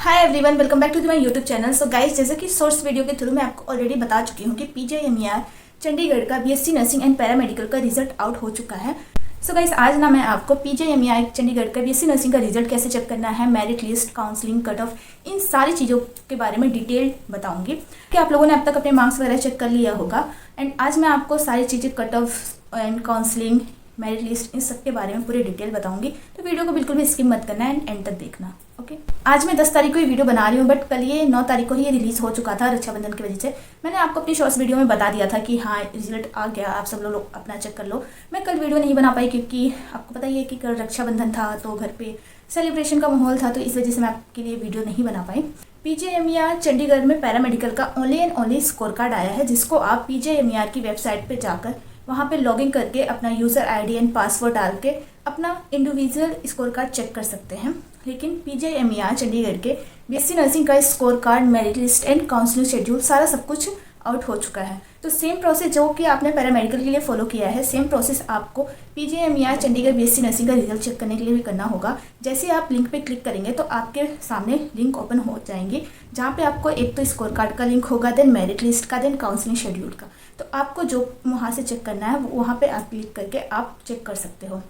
Hi everyone, welcome back to my YouTube channel. So guys, जैसे कि source video के through मैं आपको ऑलरेडी बता चुकी हूँ कि पीजीआईएमईआर चंडीगढ़ का बीएससी नर्सिंग एंड पैरामेडिकल का रिजल्ट आउट हो चुका है। सो गाइस, आज ना मैं आपको पीजीआईएमईआर चंडीगढ़ का बीएससी नर्सिंग का रिजल्ट कैसे चेक करना है, merit list, counselling, cut off, इन सारी चीज़ों के बारे में डिटेल बताऊंगी कि आप लोगों ने अब तक अपने मार्क्स वगैरह चेक कर लिया होगा। एंड आज मैं आपको सारी चीज़ें, cut off and counselling, merit list, इन सब के बारे में पूरी डिटेल बताऊंगी। तो वीडियो को बिल्कुल भी स्किप मत करना एंड एंड तक देखना। ओके, आज मैं 10 तारीख को ये वीडियो बना रही हूँ, बट कल ये 9 तारीख को ही ये रिलीज़ हो चुका था रक्षाबंधन की वजह से। मैंने आपको अपनी शॉर्ट्स वीडियो में बता दिया था कि हाँ, रिजल्ट आ गया, आप सब लोग अपना चेक कर लो। मैं कल वीडियो नहीं बना पाई क्योंकि आपको पता ही है कि कल रक्षाबंधन था, तो घर पे सेलिब्रेशन का माहौल था, तो इस वजह से मैं आपके लिए वीडियो नहीं बना पाई। पीजीआईएमईआर चंडीगढ़ में पैरामेडिकल का only and only score card आया है, जिसको आप पीजीआईएमईआर की वेबसाइट पर जाकर वहाँ पे लॉगिन करके अपना यूज़र आईडी एंड पासवर्ड डाल के अपना इंडिविजुअल स्कोर कार्ड चेक कर सकते हैं। लेकिन पीजीआईएमईआर चंडीगढ़ के बीएससी नर्सिंग का score card, merit list and counselling schedule सारा सब कुछ आउट हो चुका है। तो सेम प्रोसेस जो कि आपने पैरामेडिकल के लिए फॉलो किया है, सेम प्रोसेस आपको पीजीआईएमईआर चंडीगढ़ बीएससी नर्सिंग का रिजल्ट चेक करने के लिए भी करना होगा। जैसे आप लिंक पे क्लिक करेंगे तो आपके सामने लिंक ओपन हो जाएंगे, जहाँ पे आपको एक तो स्कोर कार्ड का लिंक होगा, देन मेरिट लिस्ट का, देन काउंसलिंग शेड्यूल का। तो आपको जो वहाँ से चेक करना है वहाँ पे आप क्लिक करके आप चेक कर सकते हो।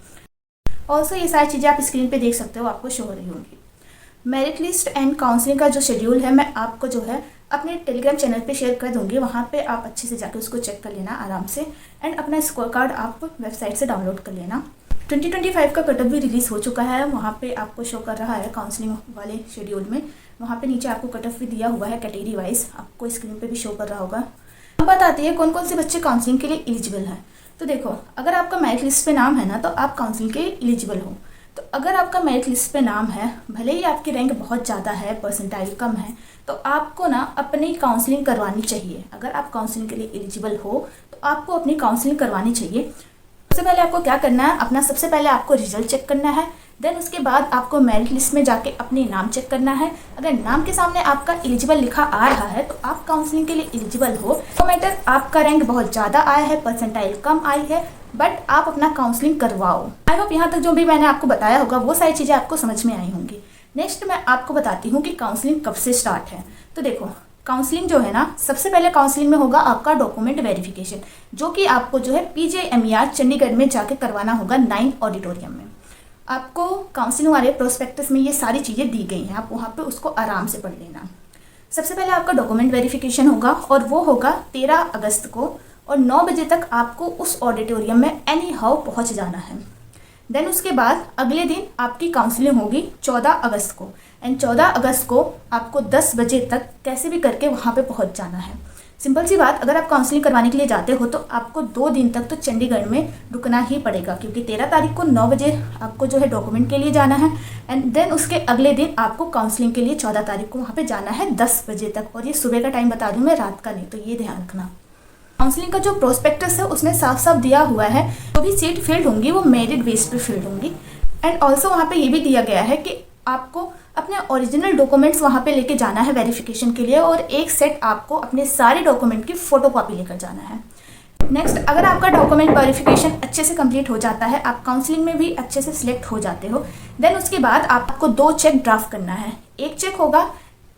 ऑल्सो ये सारी चीज़ें आप स्क्रीन पे देख सकते हो, आपको शो हो रही होंगी। मेरिट लिस्ट एंड काउंसलिंग का जो शेड्यूल है मैं आपको जो है अपने टेलीग्राम चैनल पे शेयर कर दूंगी, वहाँ पे आप अच्छे से जाकर उसको चेक कर लेना आराम से। एंड अपना स्कोर कार्ड आप वेबसाइट से डाउनलोड कर लेना। 2025 का कट ऑफ भी रिलीज़ हो चुका है, वहाँ पे आपको शो कर रहा है काउंसलिंग वाले शेड्यूल में। वहाँ पे नीचे आपको कट ऑफ भी दिया हुआ है कैटेगरी वाइज, आपको स्क्रीन पे भी शो कर रहा होगा। अब बात आती है कौन कौन से बच्चे काउंसलिंग के लिए एलिजिबल हैं। तो देखो, अगर आपका मेरिट लिस्ट पे नाम है ना, तो आप काउंसलिंग के एलिजिबल हो। तो अगर आपका मेरिट लिस्ट पे नाम है, भले ही आपकी रैंक बहुत ज़्यादा है, परसेंटाइल कम है, तो आपको ना अपनी काउंसलिंग करवानी चाहिए। अगर आप काउंसलिंग के लिए एलिजिबल हो तो आपको अपनी काउंसलिंग करवानी चाहिए। सबसे पहले आपको क्या करना है, अपना सबसे पहले आपको रिजल्ट चेक करना है। देन उसके बाद आपको मेरिट लिस्ट में जाके अपने नाम चेक करना है। अगर नाम के सामने आपका एलिजिबल लिखा आ रहा है तो आप काउंसलिंग के लिए एलिजिबल हो। नो मैटर आपका रैंक बहुत ज़्यादा आया है, परसेंटाइल कम आई है, बट आप अपना काउंसलिंग करवाओ। आई होप यहाँ तक जो भी मैंने आपको बताया होगा वो सारी चीज़ें आपको समझ में आई होंगी। नेक्स्ट मैं आपको बताती हूँ कि काउंसलिंग कब से स्टार्ट है। तो देखो, काउंसलिंग जो है ना, सबसे पहले काउंसलिंग में होगा आपका डॉक्यूमेंट वेरिफिकेशन, जो कि आपको जो है पीजीआईएमईआर चंडीगढ़ में जाके करवाना होगा 9 ऑडिटोरियम में। आपको काउंसलिंग वाले प्रोस्पेक्टस में ये सारी चीज़ें दी गई हैं, आप वहाँ पे उसको आराम से पढ़ लेना। सबसे पहले आपका डॉक्यूमेंट वेरिफिकेशन होगा और वो होगा 13 अगस्त को, और 9 बजे तक आपको उस ऑडिटोरियम में एनी हाउ पहुँच जाना है। देन उसके बाद अगले दिन आपकी काउंसलिंग होगी 14 अगस्त को, एंड 14 अगस्त को आपको 10 बजे तक कैसे भी करके वहाँ पे पहुँच जाना है। सिंपल सी बात, अगर आप काउंसलिंग करवाने के लिए जाते हो तो आपको 2 दिन तक तो चंडीगढ़ में रुकना ही पड़ेगा, क्योंकि 13 तारीख को 9 बजे आपको जो है डॉक्यूमेंट के लिए जाना है, एंड देन उसके अगले दिन आपको काउंसलिंग के लिए 14 तारीख को वहाँ पे जाना है 10 बजे तक। और ये सुबह का टाइम बता दूँ मैं, रात का नहीं, तो ये ध्यान रखना। काउंसलिंग का जो प्रोस्पेक्टस है उसमें साफ साफ दिया हुआ है जो भी सीट फिल्ड होंगी वो मेरिट बेस पे फिल्ड होंगी। एंड ऑल्सो वहाँ पे ये भी दिया गया है कि आपको अपने ओरिजिनल डॉक्यूमेंट्स वहाँ पे लेके जाना है वेरिफिकेशन के लिए, और एक सेट आपको अपने सारे डॉक्यूमेंट की फोटो कॉपी लेकर जाना है। नेक्स्ट, अगर आपका डॉक्यूमेंट वेरिफिकेशन अच्छे से कंप्लीट हो जाता है, आप काउंसलिंग में भी अच्छे से सिलेक्ट हो जाते हो, देन उसके बाद आपको 2 चेक ड्राफ्ट करना है। एक चेक होगा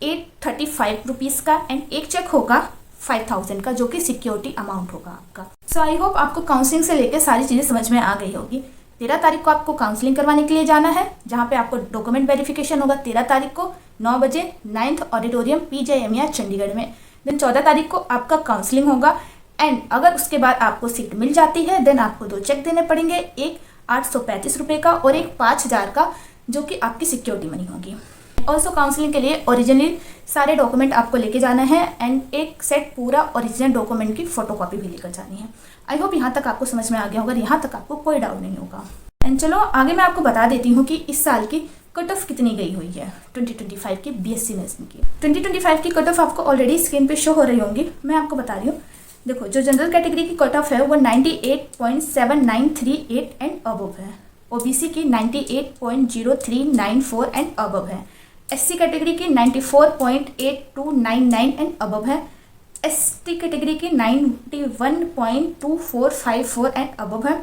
835 रुपीज़ का, एंड एक चेक होगा 5000 का, जो कि सिक्योरिटी अमाउंट होगा आपका। सो आई होप आपको काउंसलिंग से लेकर सारी चीज़ें समझ में आ गई होगी। 13 तारीख को आपको काउंसलिंग करवाने के लिए जाना है, जहाँ पे आपको डॉक्यूमेंट वेरिफिकेशन होगा 13 तारीख को 9 बजे 9th ऑडिटोरियम पीजीआईएमईआर चंडीगढ़ में। देन 14 तारीख को आपका काउंसलिंग होगा, एंड अगर उसके बाद आपको सीट मिल जाती है देन आपको 2 चेक देने पड़ेंगे, एक 835 रुपये का और एक 5000 का, जो कि आपकी सिक्योरिटी मनी होगी। ऑल्सो काउंसलिंग के लिए ओरिजिनली सारे डॉक्यूमेंट आपको लेके जाना है, एंड एक सेट पूरा ओरिजिनल डॉक्यूमेंट की फोटोकॉपी भी लेकर जानी है। आई होप यहाँ तक आपको समझ में आ गया होगा, यहाँ तक आपको कोई डाउट नहीं होगा। एंड चलो आगे मैं आपको बता देती हूँ कि इस साल की कट ऑफ कितनी गई हुई है 2025 की बीएससी नर्सिंग की। 2025 की कट ऑफ आपको ऑलरेडी स्क्रीन पे शो हो रही होंगी, मैं आपको बता रही हूँ। देखो, जो जनरल कैटेगरी की कट ऑफ है वो 98.7938 एंड अबव है। ओबीसी की 98.0394 एंड अबव है। एससी कैटेगरी की 94.8299 एंड अबव है। एसटी कैटेगरी की 91.2454 एंड अबव है।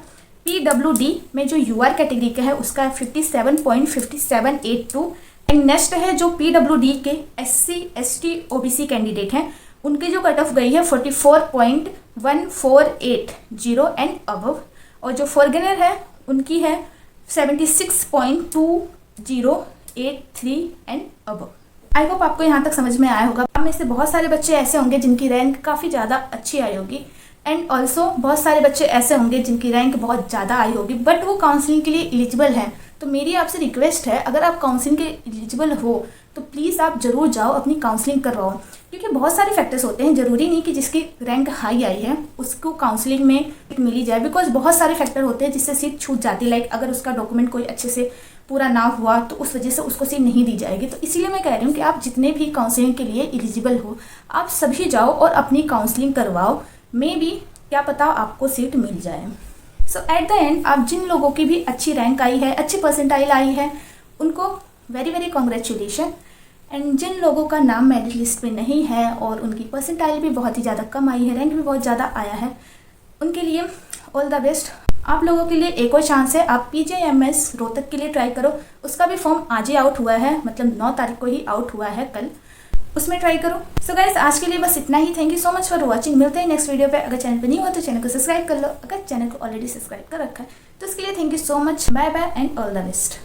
पीडब्ल्यूडी में जो यूआर कैटेगरी का है उसका 57.5782 एंड नेक्स्ट है जो PWD के SC ST OBC कैंडिडेट हैं, उनकी जो कट ऑफ गई है 44.1480 एंड अबव, और जो फॉरगेनर है उनकी है 76.2083 एंड अबव। आई होप आपको यहाँ तक समझ में आया होगा। आप में से बहुत सारे बच्चे ऐसे होंगे जिनकी रैंक काफ़ी ज़्यादा अच्छी आई होगी, एंड ऑल्सो बहुत सारे बच्चे ऐसे होंगे जिनकी रैंक बहुत ज़्यादा आई होगी बट वो काउंसलिंग के लिए एलिजिबल हैं। तो मेरी आपसे रिक्वेस्ट है, अगर आप काउंसलिंग के एलिजिबल हो तो प्लीज़ आप ज़रूर जाओ, अपनी काउंसलिंग करवाओ, क्योंकि बहुत सारे फैक्टर्स होते हैं। ज़रूरी नहीं कि जिसकी रैंक हाई आई है उसको काउंसलिंग में सीट मिली जाए, बिकॉज बहुत सारे फैक्टर होते हैं जिससे सीट छूट जाती है। लाइक अगर उसका डॉक्यूमेंट कोई अच्छे से पूरा ना हुआ तो उस वजह से उसको सीट नहीं दी जाएगी। तो इसीलिए मैं कह रही हूँ कि आप जितने भी काउंसलिंग के लिए एलिजिबल हो आप सभी जाओ और अपनी काउंसलिंग करवाओ, मे बी क्या पता आपको सीट मिल जाए। सो एट द एंड आप जिन लोगों की भी अच्छी रैंक आई है, अच्छी परसेंटाइल आई है, उनको वेरी वेरी कॉन्ग्रेचुलेशन। एंड जिन लोगों का नाम मेरिट लिस्ट में नहीं है और उनकी परसेंटाइल भी बहुत ही ज़्यादा कम आई है, रैंक भी बहुत ज़्यादा आया है, उनके लिए ऑल द बेस्ट। आप लोगों के लिए एक और चांस है, आप PJMS रोहतक के लिए ट्राई करो। उसका भी फॉर्म आज ही आउट हुआ है, मतलब 9 तारीख को ही आउट हुआ है, कल, उसमें ट्राई करो। सो गाइस आज के लिए बस इतना ही। Thank you so much for watching. मिलते हैं नेक्स्ट वीडियो पे। अगर चैनल पे नहीं हो तो चैनल को सब्सक्राइब कर लो, अगर चैनल को ऑलरेडी सब्सक्राइब कर रखा है तो उसके लिए thank you so much. Bye bye and all the best.